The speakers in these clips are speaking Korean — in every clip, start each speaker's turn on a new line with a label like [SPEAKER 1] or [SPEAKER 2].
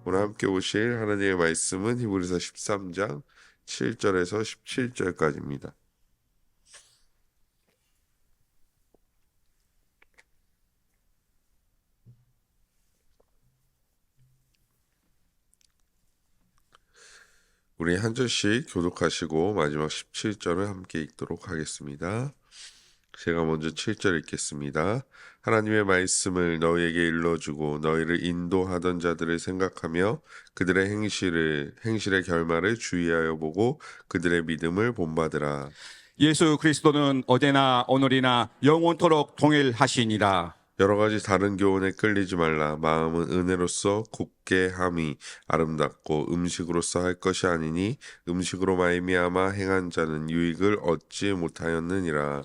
[SPEAKER 1] 오늘 함께 보실 하나님의 말씀은 히브리서 13장 7절에서 17절까지입니다. 우리 한 절씩 교독하시고 마지막 17절을 함께 읽도록 하겠습니다. 제가 먼저 7절 읽겠습니다. 하나님의 말씀을 너희에게 일러주고 너희를 인도하던 자들을 생각하며 그들의 행실의 결말을 주의하여 보고 그들의 믿음을 본받으라.
[SPEAKER 2] 예수 그리스도는 어제나 오늘이나 영원토록 동일하시니라.
[SPEAKER 1] 여러 가지 다른 교훈에 끌리지 말라. 마음은 은혜로서 굳게 함이 아름답고 음식으로서 할 것이 아니니 음식으로 말미암아 행한 자는 유익을 얻지 못하였느니라.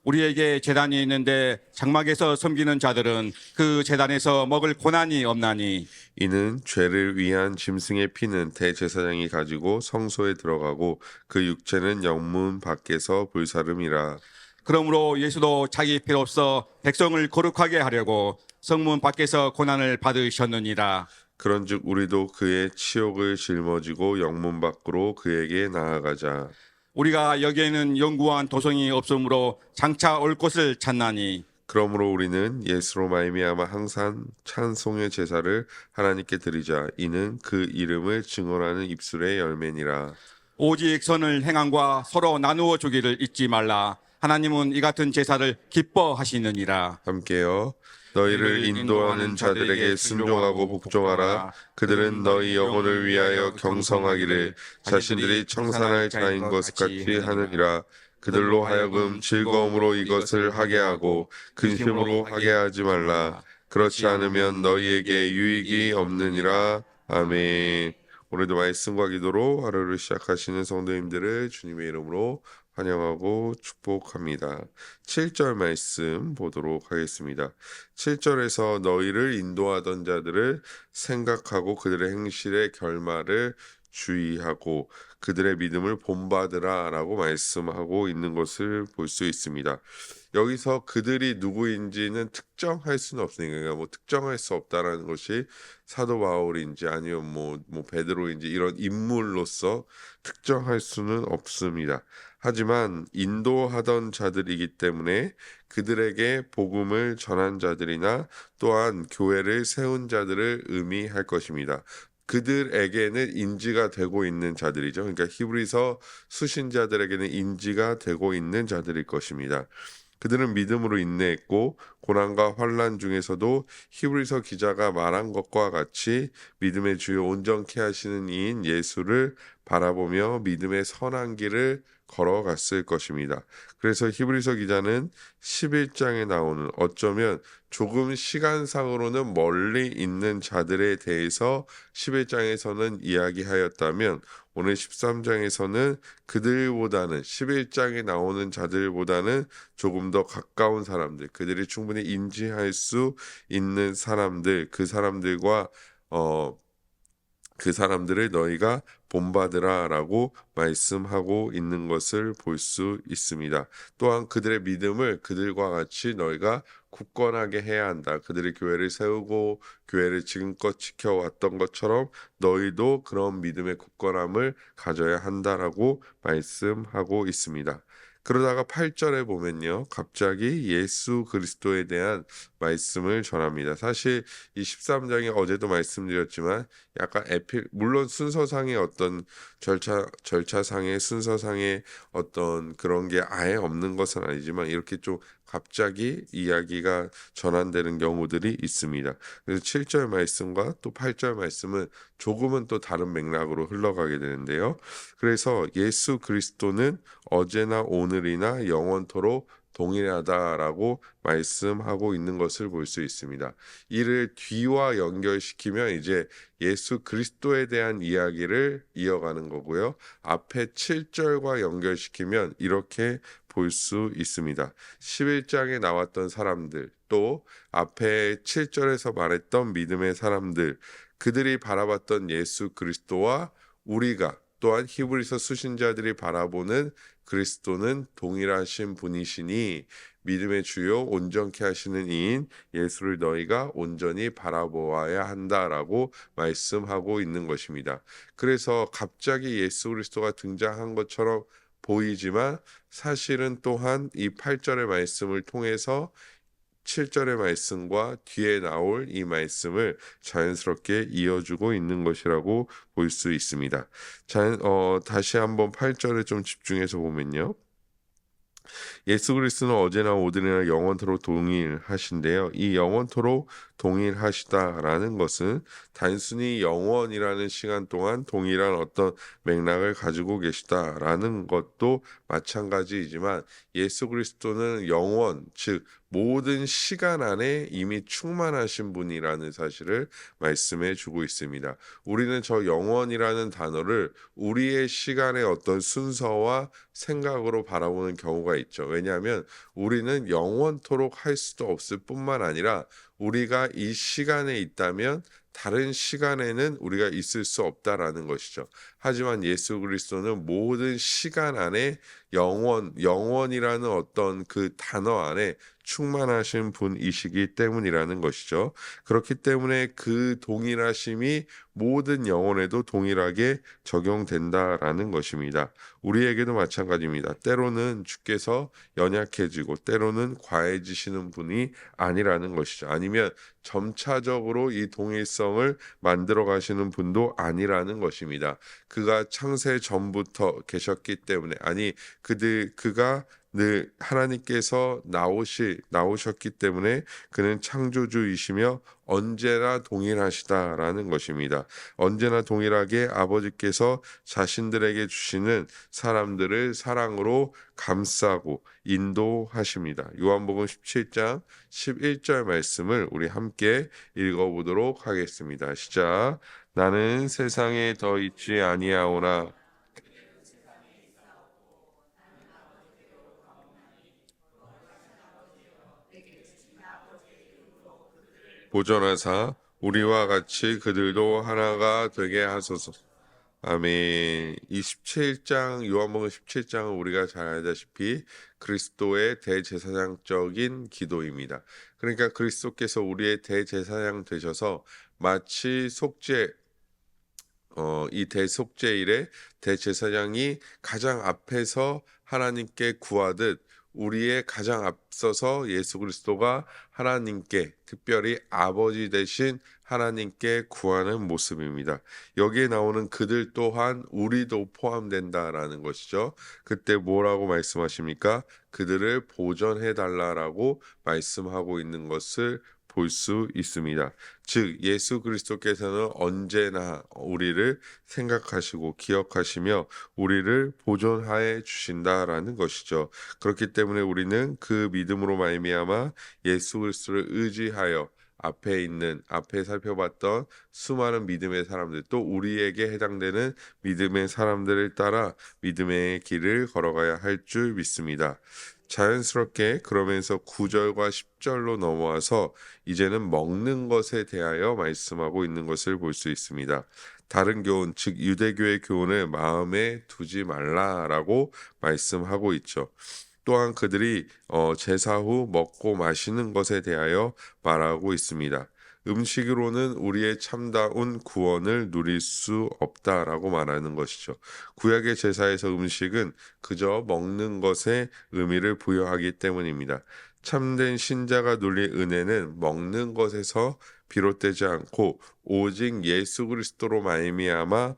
[SPEAKER 2] 우리에게 제단이 있는데 장막에서 섬기는 자들은 그 제단에서 먹을 고난이 없나니
[SPEAKER 1] 이는 죄를 위한 짐승의 피는 대제사장이 가지고 성소에 들어가고 그 육체는 영문 밖에서 불사름이라.
[SPEAKER 2] 그러므로 예수도 자기 피로써 백성을 거룩하게 하려고 성문 밖에서 고난을 받으셨느니라.
[SPEAKER 1] 그런즉 우리도 그의 치욕을 짊어지고 영문 밖으로 그에게 나아가자.
[SPEAKER 2] 우리가 여기에는 영구한 도성이 없으므로 장차 올 곳을 찾나니
[SPEAKER 1] 그러므로 우리는 예수로 말미암아 항상 찬송의 제사를 하나님께 드리자. 이는 그 이름을 증언하는 입술의 열매니라.
[SPEAKER 2] 오직 선을 행함과 서로 나누어 주기를 잊지 말라. 하나님은 이 같은 제사를 기뻐하시느니라.
[SPEAKER 1] 함께요. 너희를 인도하는 자들에게 순종하고 복종하라. 그들은 너희 영혼을 위하여 경성하기를 자신들이 청산할 자인 것 같이 하느니라. 그들로 하여금 즐거움으로 이것을 하게 하고 근심으로 하게 하지 말라. 그렇지 않으면 너희에게 유익이 없느니라. 아멘. 오늘도 말씀과 기도로 하루를 시작하시는 성도님들을 주님의 이름으로 환영하고 축복합니다. 7절 말씀 보도록 하겠습니다. 7절에서 너희를 인도하던 자들을 생각하고 그들의 행실의 결말을 주의하고 그들의 믿음을 본받으라 라고 말씀하고 있는 것을 볼 수 있습니다. 여기서 그들이 누구인지는 특정할 수는 없으니까 특정할 수 없다라는 것이 사도 바울인지 아니면 베드로인지 이런 인물로서 특정할 수는 없습니다. 하지만 인도하던 자들이기 때문에 그들에게 복음을 전한 자들이나 또한 교회를 세운 자들을 의미할 것입니다. 그들에게는 인지가 되고 있는 자들이죠. 그러니까 히브리서 수신자들에게는 인지가 되고 있는 자들일 것입니다. 그들은 믿음으로 인내했고 고난과 환난 중에서도 히브리서 기자가 말한 것과 같이 믿음의 주요 온전케 하시는 이인 예수를 바라보며 믿음의 선한 길을 걸어갔을 것입니다. 그래서 히브리서 기자는 11장에 나오는 어쩌면 조금 시간상으로는 멀리 있는 자들에 대해서 11장에서는 이야기하였다면 오늘 13장에서는 그들보다는 11장에 나오는 자들보다는 조금 더 가까운 사람들, 그들이 충분히 인지할 수 있는 사람들, 그 사람들을 너희가 본받으라 라고 말씀하고 있는 것을 볼 수 있습니다. 또한 그들의 믿음을 그들과 같이 너희가 굳건하게 해야 한다. 그들이 교회를 세우고 교회를 지금껏 지켜왔던 것처럼 너희도 그런 믿음의 굳건함을 가져야 한다라고 말씀하고 있습니다. 그러다가 8절에 보면요. 갑자기 예수 그리스도에 대한 말씀을 전합니다. 사실 이 13장에 어제도 말씀드렸지만 약간 물론 순서상의 어떤 절차상의 순서상의 어떤 그런 게 아예 없는 것은 아니지만 이렇게 좀 갑자기 이야기가 전환되는 경우들이 있습니다. 그래서 7절 말씀과 또 8절 말씀은 조금은 또 다른 맥락으로 흘러가게 되는데요. 그래서 예수 그리스도는 어제나 오늘이나 영원토록 동일하다라고 말씀하고 있는 것을 볼 수 있습니다. 이를 뒤와 연결시키면 이제 예수 그리스도에 대한 이야기를 이어가는 거고요. 앞에 7절과 연결시키면 이렇게 볼 수 있습니다. 11장에 나왔던 사람들, 또 앞에 7절에서 말했던 믿음의 사람들, 그들이 바라봤던 예수 그리스도와 우리가 또한 히브리서 수신자들이 바라보는 그리스도는 동일하신 분이시니 믿음의 주요 온전케 하시는 이인 예수를 너희가 온전히 바라보아야 한다라고 말씀하고 있는 것입니다. 그래서 갑자기 예수 그리스도가 등장한 것처럼 보이지만 사실은 또한 이 8절의 말씀을 통해서 7절의 말씀과 뒤에 나올 이 말씀을 자연스럽게 이어주고 있는 것이라고 볼 수 있습니다. 다시 한번 8절에 좀 집중해서 보면요. 예수 그리스도는 어제나 오늘이나 영원토록 동일하신데요. 이 영원토록 동일하시다라는 것은 단순히 영원이라는 시간 동안 동일한 어떤 맥락을 가지고 계시다라는 것도 마찬가지이지만 예수 그리스도는 영원, 즉 모든 시간 안에 이미 충만하신 분이라는 사실을 말씀해 주고 있습니다. 우리는 저 영원이라는 단어를 우리의 시간의 어떤 순서와 생각으로 바라보는 경우가 있죠. 왜냐하면 우리는 영원토록 할 수도 없을 뿐만 아니라 우리가 이 시간에 있다면 다른 시간에는 우리가 있을 수 없다라는 것이죠. 하지만 예수 그리스도는 모든 시간 안에 영원이라는 어떤 그 단어 안에 충만하신 분이시기 때문이라는 것이죠. 그렇기 때문에 그 동일하심이 모든 영혼에도 동일하게 적용된다라는 것입니다. 우리에게도 마찬가지입니다. 때로는 주께서 연약해지고 때로는 과해지시는 분이 아니라는 것이죠. 아니면 점차적으로 이 동일성을 만들어 가시는 분도 아니라는 것입니다. 그가 창세 전부터 계셨기 때문에 그가 늘 하나님께서 나오셨기 때문에 그는 창조주이시며 언제나 동일하시다라는 것입니다. 언제나 동일하게 아버지께서 자신들에게 주시는 사람들을 사랑으로 감싸고 인도하십니다. 요한복음 17장 11절 말씀을 우리 함께 읽어보도록 하겠습니다. 시작. 나는 세상에 더 있지 아니하오나 보존하사 우리와 같이 그들도 하나가 되게 하소서. 아멘. 27장 요한복음 17장은 우리가 잘 알다시피 그리스도의 대제사장적인 기도입니다. 그러니까 그리스도께서 우리의 대제사장 되셔서 마치 이 대속죄일에 대제사장이 가장 앞에서 하나님께 구하듯 우리의 가장 앞서서 예수 그리스도가 하나님께 특별히 아버지 되신 하나님께 구하는 모습입니다. 여기에 나오는 그들 또한 우리도 포함된다라는 것이죠. 그때 뭐라고 말씀하십니까? 그들을 보존해 달라라고 말씀하고 있는 것을 볼 수 있습니다. 즉 예수 그리스도께서는 언제나 우리를 생각하시고 기억하시며 우리를 보존하여 주신다라는 것이죠. 그렇기 때문에 우리는 그 믿음으로 말미암아 예수 그리스도를 의지하여 앞에 살펴봤던 수많은 믿음의 사람들 또 우리에게 해당되는 믿음의 사람들을 따라 믿음의 길을 걸어가야 할 줄 믿습니다. 자연스럽게 그러면서 9절과 10절로 넘어와서 이제는 먹는 것에 대하여 말씀하고 있는 것을 볼 수 있습니다. 다른 교훈, 즉 유대교의 교훈을 마음에 두지 말라라고 말씀하고 있죠. 또한 그들이 제사 후 먹고 마시는 것에 대하여 말하고 있습니다. 음식으로는 우리의 참다운 구원을 누릴 수 없다라고 말하는 것이죠. 구약의 제사에서 음식은 그저 먹는 것에 의미를 부여하기 때문입니다. 참된 신자가 누릴 은혜는 먹는 것에서 비롯되지 않고 오직 예수 그리스도로 말미암은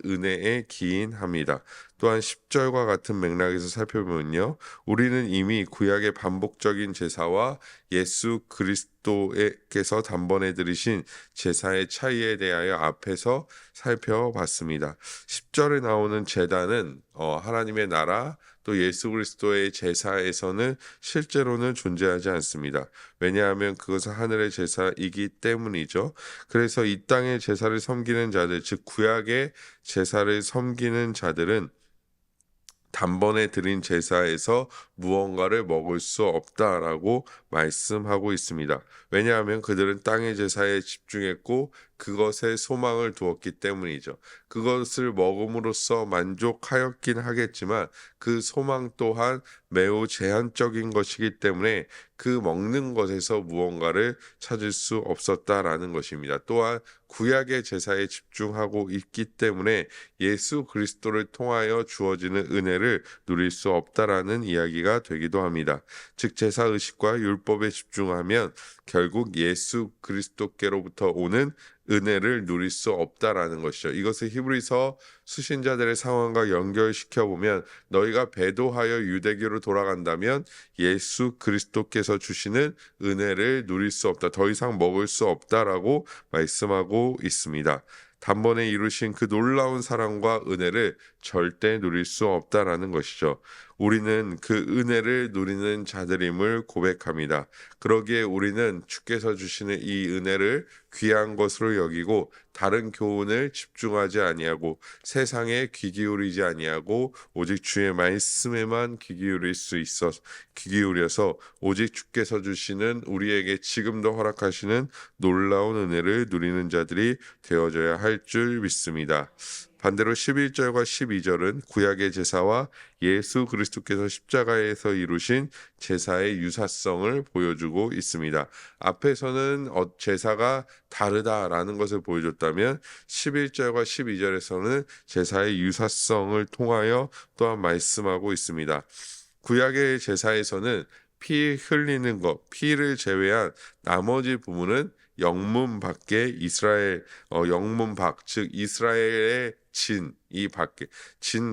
[SPEAKER 1] 은혜에 기인합니다. 또한 10절과 같은 맥락에서 살펴보면요. 우리는 이미 구약의 반복적인 제사와 예수 그리스도께서 단번에 들으신 제사의 차이에 대하여 앞에서 살펴봤습니다. 10절에 나오는 제단은 하나님의 나라 또 예수 그리스도의 제사에서는 실제로는 존재하지 않습니다. 왜냐하면 그것은 하늘의 제사이기 때문이죠. 그래서 이 땅의 제사를 섬기는 자들, 즉 구약의 제사를 섬기는 자들은 단번에 드린 제사에서 무언가를 먹을 수 없다라고 말씀하고 있습니다. 왜냐하면 그들은 땅의 제사에 집중했고 그것에 소망을 두었기 때문이죠. 그것을 먹음으로써 만족하였긴 하겠지만 그 소망 또한 매우 제한적인 것이기 때문에 그 먹는 것에서 무언가를 찾을 수 없었다라는 것입니다. 또한 구약의 제사에 집중하고 있기 때문에 예수 그리스도를 통하여 주어지는 은혜를 누릴 수 없다라는 이야기가 되기도 합니다. 즉 제사 의식과 율법에 집중하면 결국 예수 그리스도께로부터 오는 은혜를 누릴 수 없다라는 것이죠. 이것을 히브리서 수신자들의 상황과 연결시켜 보면 너희가 배도하여 유대교로 돌아간다면 예수 그리스도께서 주시는 은혜를 누릴 수 없다. 더 이상 먹을 수 없다라고 말씀하고 있습니다. 단번에 이루신 그 놀라운 사랑과 은혜를 절대 누릴 수 없다라는 것이죠. 우리는 그 은혜를 누리는 자들임을 고백합니다. 그러기에 우리는 주께서 주시는 이 은혜를 귀한 것으로 여기고 다른 교훈을 집중하지 아니하고 세상에 귀 기울이지 아니하고 오직 주의 말씀에만 귀 기울여서 오직 주께서 주시는 우리에게 지금도 허락하시는 놀라운 은혜를 누리는 자들이 되어져야 할 줄 믿습니다. 반대로 11절과 12절은 구약의 제사와 예수 그리스도께서 십자가에서 이루신 제사의 유사성을 보여주고 있습니다. 앞에서는 제사가 다르다라는 것을 보여줬다면 11절과 12절에서는 제사의 유사성을 통하여 또한 말씀하고 있습니다. 구약의 제사에서는 피 흘리는 것, 피를 제외한 나머지 부분은 영문 밖에 영문 밖, 즉 이스라엘의 진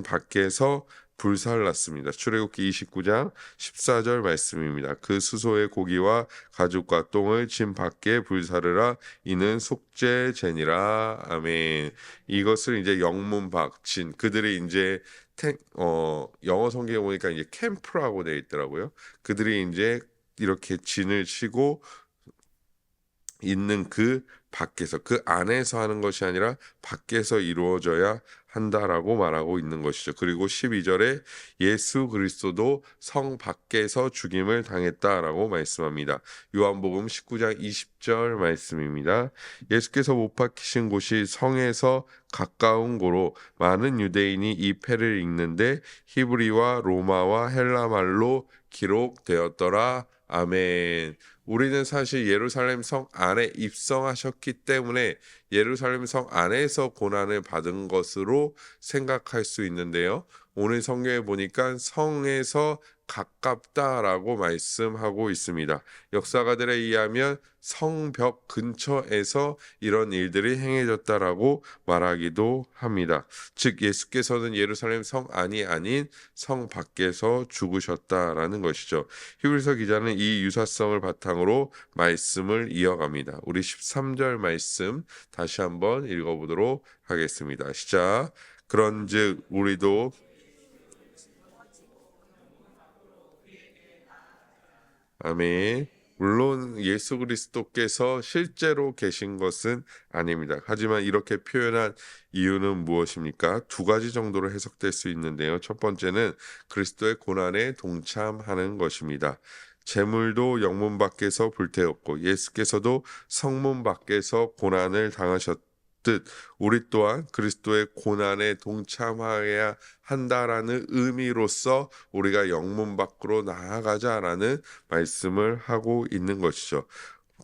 [SPEAKER 1] 밖에서 불살랐습니다. 출애굽기 29장 14절 말씀입니다. 그 수소의 고기와 가죽과 똥을 진 밖에 불사르라. 이는 속죄제니라. 아멘. 이것을 이제 영문 밖, 진 그들이 이제 영어 성경에 보니까 이제 캠프라고 되어 있더라고요. 그들이 이제 이렇게 진을 치고 있는 그 밖에서 그 안에서 하는 것이 아니라 밖에서 이루어져야 한다라고 말하고 있는 것이죠. 그리고 12절에 예수 그리스도도 성 밖에서 죽임을 당했다라고 말씀합니다. 요한복음 19장 20절 말씀입니다. 예수께서 못 박히신 곳이 성에서 가까운 고로 많은 유대인이 이 패를 읽는데 히브리와 로마와 헬라말로 기록되었더라. 아멘. 우리는 사실 예루살렘 성 안에 입성하셨기 때문에 예루살렘 성 안에서 고난을 받은 것으로 생각할 수 있는데요. 오늘 성경에 보니까 성에서 가깝다라고 말씀하고 있습니다. 역사가들에 의하면 성벽 근처에서 이런 일들이 행해졌다라고 말하기도 합니다. 즉 예수께서는 예루살렘 성 안이 아닌 성 밖에서 죽으셨다라는 것이죠. 히브리서 기자는 이 유사성을 바탕으로 말씀을 이어갑니다. 우리 13절 말씀 다시 한번 읽어보도록 하겠습니다. 시작. 그런즉 우리도 아멘. 물론 예수 그리스도께서 실제로 계신 것은 아닙니다. 하지만 이렇게 표현한 이유는 무엇입니까? 두 가지 정도로 해석될 수 있는데요. 첫 번째는 그리스도의 고난에 동참하는 것입니다. 제물도 영문 밖에서 불태웠고 예수께서도 성문 밖에서 고난을 당하셨듯 우리 또한 그리스도의 고난에 동참해야 한다라는 의미로서 우리가 영문 밖으로 나아가자라는 말씀을 하고 있는 것이죠.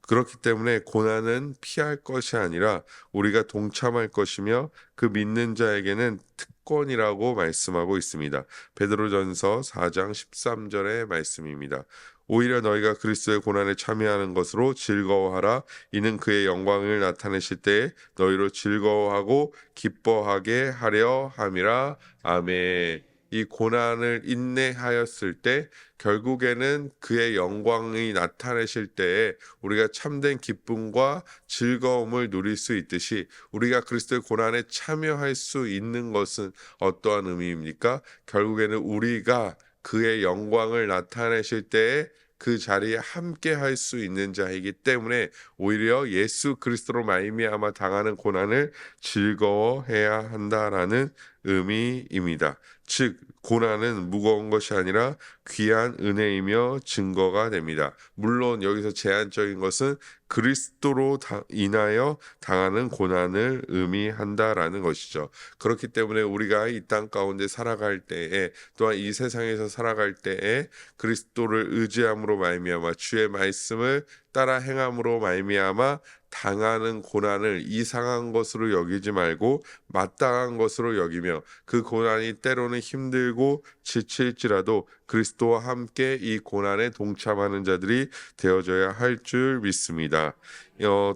[SPEAKER 1] 그렇기 때문에 고난은 피할 것이 아니라 우리가 동참할 것이며 그 믿는 자에게는 특권이라고 말씀하고 있습니다. 베드로전서 4장 13절의 말씀입니다. 오히려 너희가 그리스도의 고난에 참여하는 것으로 즐거워하라. 이는 그의 영광을 나타내실 때에 너희로 즐거워하고 기뻐하게 하려 함이라. 아멘. 이 고난을 인내하였을 때 결국에는 그의 영광이 나타내실 때에 우리가 참된 기쁨과 즐거움을 누릴 수 있듯이 우리가 그리스도의 고난에 참여할 수 있는 것은 어떠한 의미입니까? 결국에는 우리가 그의 영광을 나타내실 때에 그 자리에 함께 할 수 있는 자이기 때문에 오히려 예수 그리스도로 말미암아 당하는 고난을 즐거워해야 한다라는 의미입니다. 즉 고난은 무거운 것이 아니라 귀한 은혜이며 증거가 됩니다. 물론 여기서 제한적인 것은 그리스도로 인하여 당하는 고난을 의미한다라는 것이죠. 그렇기 때문에 우리가 이 땅 가운데 살아갈 때에, 또한 이 세상에서 살아갈 때에 그리스도를 의지함으로 말미암아 주의 말씀을 따라 행함으로 말미암아 당하는 고난을 이상한 것으로 여기지 말고 마땅한 것으로 여기며, 그 고난이 때로는 힘들고 지칠지라도 그리스도와 함께 이 고난에 동참하는 자들이 되어져야 할 줄 믿습니다.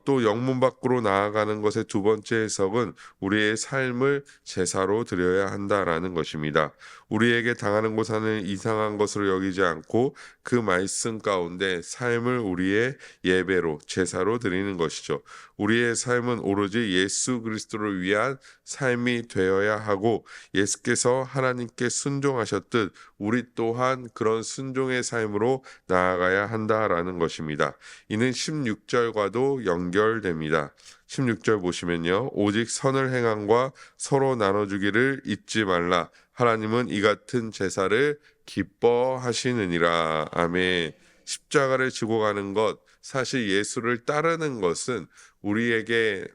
[SPEAKER 1] 또 영문 밖으로 나아가는 것의 두 번째 해석은 우리의 삶을 제사로 드려야 한다라는 것입니다. 우리에게 당하는 고난을 이상한 것으로 여기지 않고 그 말씀 가운데 삶을 우리의 예배로, 제사로 드리는 것이죠. 우리의 삶은 오로지 예수 그리스도를 위한 삶이 되어야 하고, 예수께서 하나님께 순종하셨듯 우리 또한 그런 순종의 삶으로 나아가야 한다라는 것입니다. 이는 16절과도 연결됩니다. 16절 보시면요. 오직 선을 행함과 서로 나눠주기를 잊지 말라. 하나님은 이 같은 제사를 기뻐하시느니라. 아멘. 십자가를 지고 가는 것, 사실 예수를 따르는 것은 우리에게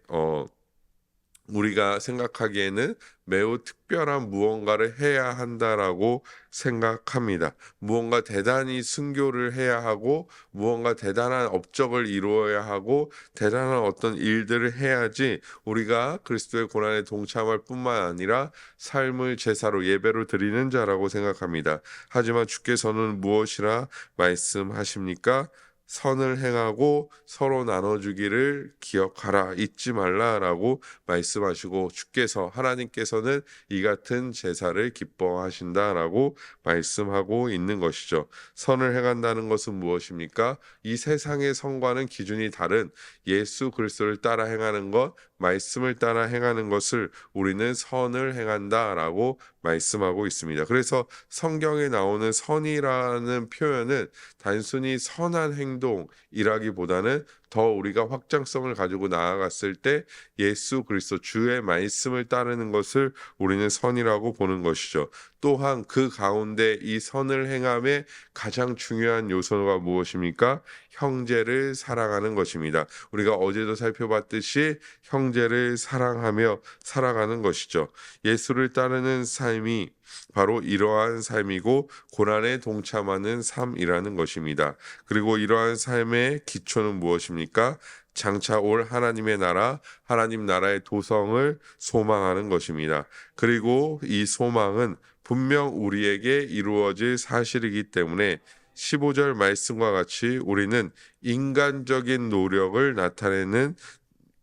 [SPEAKER 1] 우리가 생각하기에는 매우 특별한 무언가를 해야 한다라고 생각합니다. 무언가 대단히 순교를 해야 하고, 무언가 대단한 업적을 이루어야 하고, 대단한 어떤 일들을 해야지 우리가 그리스도의 고난에 동참할 뿐만 아니라 삶을 제사로, 예배로 드리는 자라고 생각합니다. 하지만 주께서는 무엇이라 말씀하십니까? 선을 행하고 서로 나눠주기를 기억하라, 잊지 말라라고 말씀하시고, 주께서, 하나님께서는 이 같은 제사를 기뻐하신다라고 말씀하고 있는 것이죠. 선을 행한다는 것은 무엇입니까? 이 세상의 선과는 기준이 다른 예수 그리스도를 따라 행하는 것, 말씀을 따라 행하는 것을 우리는 선을 행한다라고 말씀하고 있습니다. 그래서 성경에 나오는 선이라는 표현은 단순히 선한 행동이라기보다는 더 우리가 확장성을 가지고 나아갔을 때 예수 그리스도 주의 말씀을 따르는 것을 우리는 선이라고 보는 것이죠. 또한 그 가운데 이 선을 행함의 가장 중요한 요소가 무엇입니까? 형제를 사랑하는 것입니다. 우리가 어제도 살펴봤듯이 형제를 사랑하며 살아가는 것이죠. 예수를 따르는 삶이 바로 이러한 삶이고, 고난에 동참하는 삶이라는 것입니다. 그리고 이러한 삶의 기초는 무엇입니까? 장차 올 하나님의 나라, 하나님 나라의 도성을 소망하는 것입니다. 그리고 이 소망은 분명 우리에게 이루어질 사실이기 때문에 15절 말씀과 같이 우리는 인간적인 노력을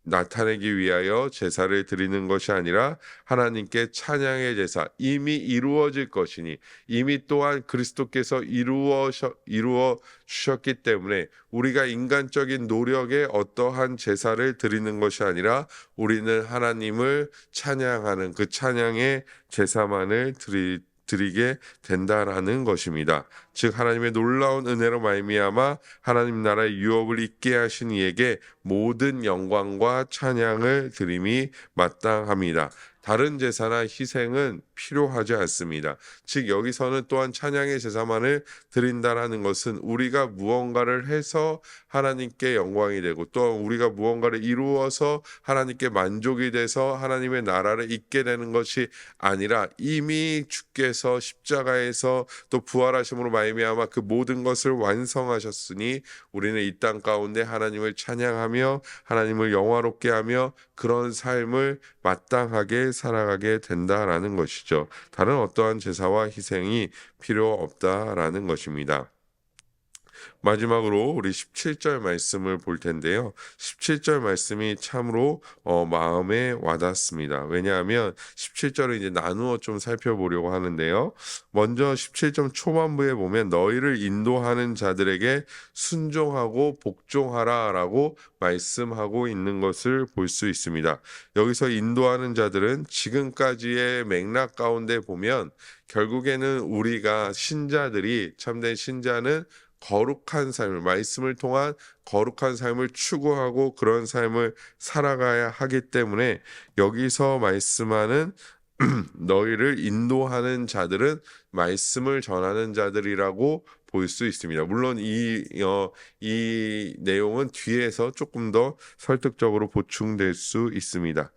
[SPEAKER 1] 나타내기 위하여 제사를 드리는 것이 아니라 하나님께 찬양의 제사, 이미 이루어질 것이니, 이미 또한 그리스도께서 이루어 주셨기 때문에 우리가 인간적인 노력에 어떠한 제사를 드리는 것이 아니라 우리는 하나님을 찬양하는 그 찬양의 제사만을 드리게 된다라는 것입니다. 즉 하나님의 놀라운 은혜로 말미암아 하나님 나라의 유업을 잊게 하신 이에게 모든 영광과 찬양을 드림이 마땅합니다. 다른 제사나 희생은 필요하지 않습니다. 즉 여기서는 또한 찬양의 제사만을 드린다라는 것은 우리가 무언가를 해서 하나님께 영광이 되고, 또 우리가 무언가를 이루어서 하나님께 만족이 돼서 하나님의 나라를 잇게 되는 것이 아니라, 이미 주께서 십자가에서 또 부활하심으로 말미암아 그 모든 것을 완성하셨으니 우리는 이 땅 가운데 하나님을 찬양하며 하나님을 영화롭게 하며 그런 삶을 마땅하게 살아가게 된다라는 것이죠. 다른 어떠한 제사와 희생이 필요 없다라는 것입니다. 마지막으로 우리 17절 말씀을 볼 텐데요. 17절 말씀이 참으로 마음에 와닿습니다. 왜냐하면 17절을 이제 나누어 좀 살펴보려고 하는데요. 먼저 17절 초반부에 보면 너희를 인도하는 자들에게 순종하고 복종하라라고 말씀하고 있는 것을 볼 수 있습니다. 여기서 인도하는 자들은 지금까지의 맥락 가운데 보면 결국에는 우리가 신자들이, 참된 신자는 거룩한 삶을, 말씀을 통한 거룩한 삶을 추구하고 그런 삶을 살아가야 하기 때문에 여기서 말씀하는 너희를 인도하는 자들은 말씀을 전하는 자들이라고 볼 수 있습니다. 물론 이 내용은 뒤에서 조금 더 설득적으로 보충될 수 있습니다.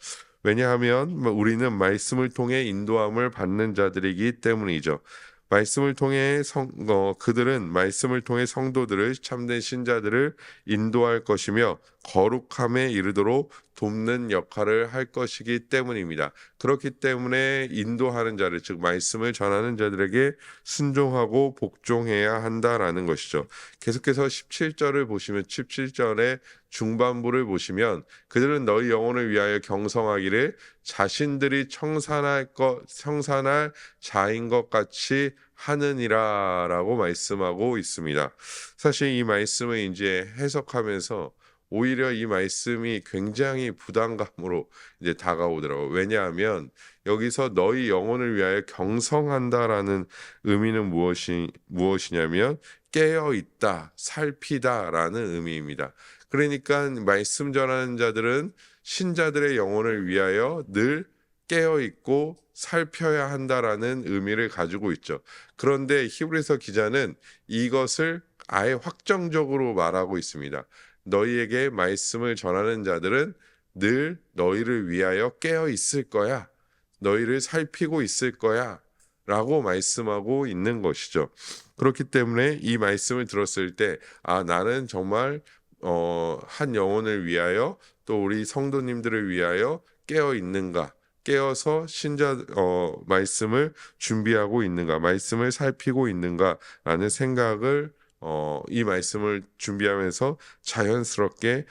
[SPEAKER 1] 왜냐하면 우리는 말씀을 통해 인도함을 받는 자들이기 때문이죠. 말씀을 통해 그들은 말씀을 통해 성도들을 참된 신자들을 인도할 것이며 거룩함에 이르도록 돕는 역할을 할 것이기 때문입니다. 그렇기 때문에 인도하는 자를, 즉 말씀을 전하는 자들에게 순종하고 복종해야 한다라는 것이죠. 계속해서 17절을 보시면 17절의 중반부를 보시면 그들은 너희 영혼을 위하여 경성하기를 자신들이 청산할 자인 것 같이 하느니라라고 말씀하고 있습니다. 사실 이 말씀을 이제 해석하면서 오히려 이 말씀이 굉장히 부담감으로 이제 다가오더라고요. 왜냐하면 여기서 너희 영혼을 위하여 경성한다라는 의미는 무엇이냐면 깨어 있다, 살피다라는 의미입니다. 그러니까 말씀 전하는 자들은 신자들의 영혼을 위하여 늘 깨어 있고 살펴야 한다라는 의미를 가지고 있죠. 그런데 히브리서 기자는 이것을 아예 확정적으로 말하고 있습니다. 너희에게 말씀을 전하는 자들은 늘 너희를 위하여 깨어 있을 거야. 너희를 살피고 있을 거야. 라고 말씀하고 있는 것이죠. 그렇기 때문에 이 말씀을 들었을 때, 나는 정말 한 영혼을 위하여 또 우리 성도님들을 위하여 깨어 있는가? 깨어서 말씀을 준비하고 있는가? 말씀을 살피고 있는가라는 생각을 이 말씀을 준비하면서 자연스럽게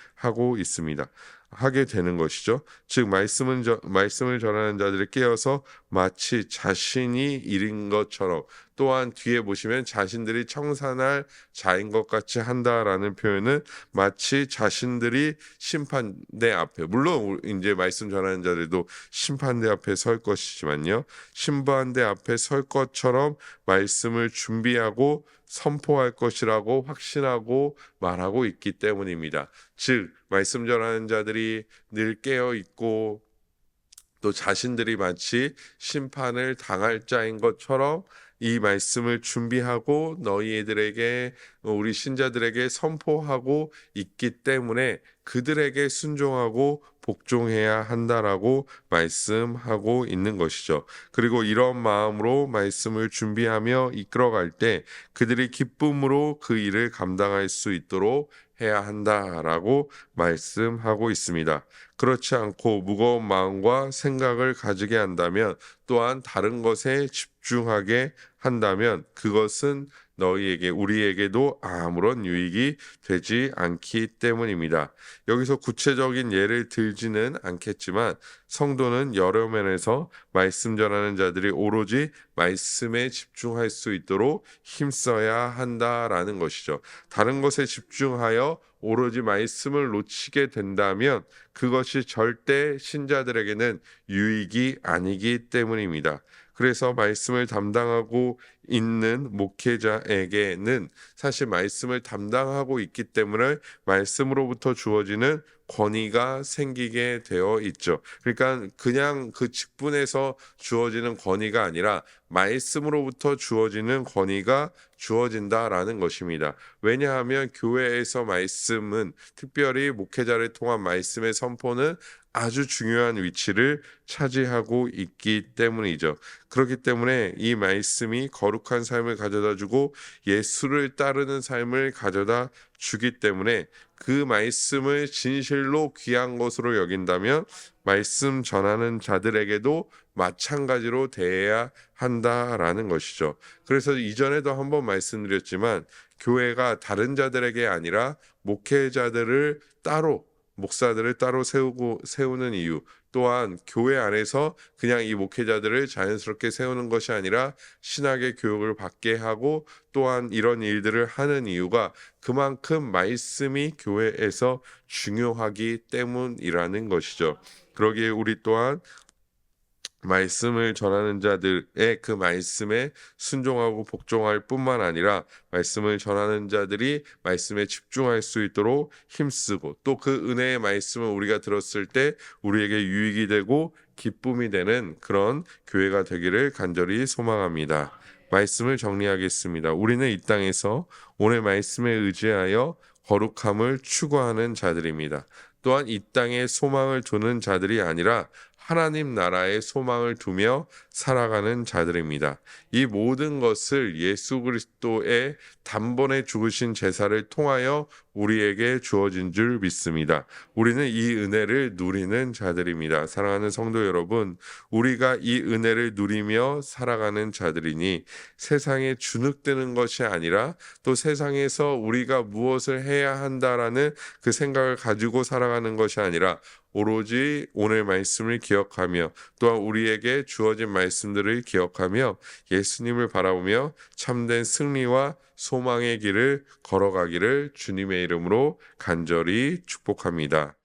[SPEAKER 1] 하게 되는 것이죠. 즉 말씀을 전하는 자들이 깨어서 마치 자신이 일인 것처럼, 또한 뒤에 보시면 자신들이 청산할 자인 것 같이 한다라는 표현은 마치 자신들이 심판대 앞에, 물론 이제 말씀 전하는 자들도 심판대 앞에 설 것이지만요, 심판대 앞에 설 것처럼 말씀을 준비하고 선포할 것이라고 확신하고 말하고 있기 때문입니다. 즉 말씀 전하는 자들이 늘 깨어 있고 또 자신들이 마치 심판을 당할 자인 것처럼 이 말씀을 준비하고 너희들에게, 우리 신자들에게 선포하고 있기 때문에 그들에게 순종하고 복종해야 한다라고 말씀하고 있는 것이죠. 그리고 이런 마음으로 말씀을 준비하며 이끌어갈 때 그들이 기쁨으로 그 일을 감당할 수 있도록 해야 한다라고 말씀하고 있습니다. 그렇지 않고 무거운 마음과 생각을 가지게 한다면, 또한 다른 것에 집중하게 한다면 그것은 우리에게도 아무런 유익이 되지 않기 때문입니다. 여기서 구체적인 예를 들지는 않겠지만 성도는 여러 면에서 말씀 전하는 자들이 오로지 말씀에 집중할 수 있도록 힘써야 한다라는 것이죠. 다른 것에 집중하여 오로지 말씀을 놓치게 된다면 그것이 절대 신자들에게는 유익이 아니기 때문입니다. 그래서 말씀을 담당하고 있는 목회자에게는 사실 말씀을 담당하고 있기 때문에 말씀으로부터 주어지는 권위가 생기게 되어 있죠. 그러니까 그냥 그 직분에서 주어지는 권위가 아니라 말씀으로부터 주어지는 권위가 주어진다라는 것입니다. 왜냐하면 교회에서 말씀은, 특별히 목회자를 통한 말씀의 선포는 아주 중요한 위치를 차지하고 있기 때문이죠. 그렇기 때문에 이 말씀이 거룩한 삶을 가져다 주고 예수를 따르는 삶을 가져다 주기 때문에 그 말씀을 진실로 귀한 것으로 여긴다면 말씀 전하는 자들에게도 마찬가지로 대해야 한다라는 것이죠. 그래서 이전에도 한번 말씀드렸지만 교회가 다른 자들에게 아니라 목회자들을 따로, 목사들을 따로 세우는 이유, 또한 교회 안에서 그냥 이 목회자들을 자연스럽게 세우는 것이 아니라 신학의 교육을 받게 하고 또한 이런 일들을 하는 이유가 그만큼 말씀이 교회에서 중요하기 때문이라는 것이죠. 그러기에 우리 또한 말씀을 전하는 자들의 그 말씀에 순종하고 복종할 뿐만 아니라 말씀을 전하는 자들이 말씀에 집중할 수 있도록 힘쓰고, 또 그 은혜의 말씀을 우리가 들었을 때 우리에게 유익이 되고 기쁨이 되는 그런 교회가 되기를 간절히 소망합니다. 말씀을 정리하겠습니다. 우리는 이 땅에서 오늘 말씀에 의지하여 거룩함을 추구하는 자들입니다. 또한 이 땅에 소망을 두는 자들이 아니라 하나님 나라에 소망을 두며 살아가는 자들입니다. 이 모든 것을 예수 그리스도의 단번에 죽으신 제사를 통하여 우리에게 주어진 줄 믿습니다. 우리는 이 은혜를 누리는 자들입니다. 사랑하는 성도 여러분, 우리가 이 은혜를 누리며 살아가는 자들이니 세상에 주눅드는 것이 아니라 또 세상에서 우리가 무엇을 해야 한다라는 그 생각을 가지고 살아가는 것이 아니라 오로지 오늘 말씀을 기억하며 또한 우리에게 주어진 말씀들을 기억하며 예수님을 바라보며 참된 승리와 소망의 길을 걸어가기를 주님의 이름으로 간절히 축복합니다.